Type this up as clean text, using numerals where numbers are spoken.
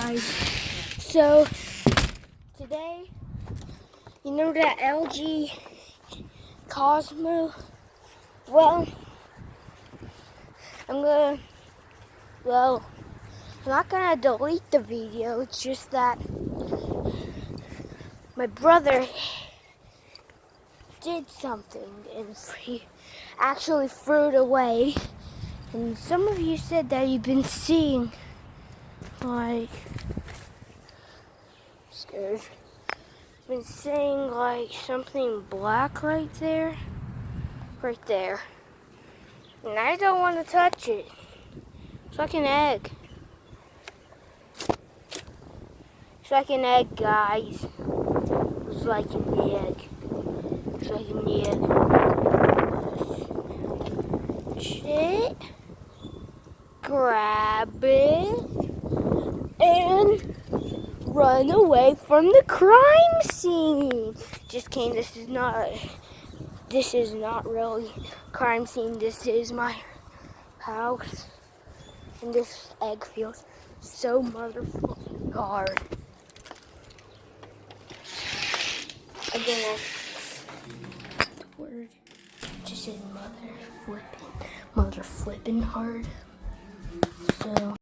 guys. So today, you know that LG Cosmo? Well, I'm not gonna delete the video. It's just that my brother did something and he actually threw it away. And some of you said that you've been seeing, like, scared. Been seeing like something black right there. And I don't want to touch it. It's like an egg. It's like an egg, guys. It's like an egg. It's like an egg. Touch it. Grab it. And run away from the crime scene. Just kidding, this is not really a crime scene. This is my house. And this egg feels so motherfucking hard. Again, the word just said mother flipping hard. So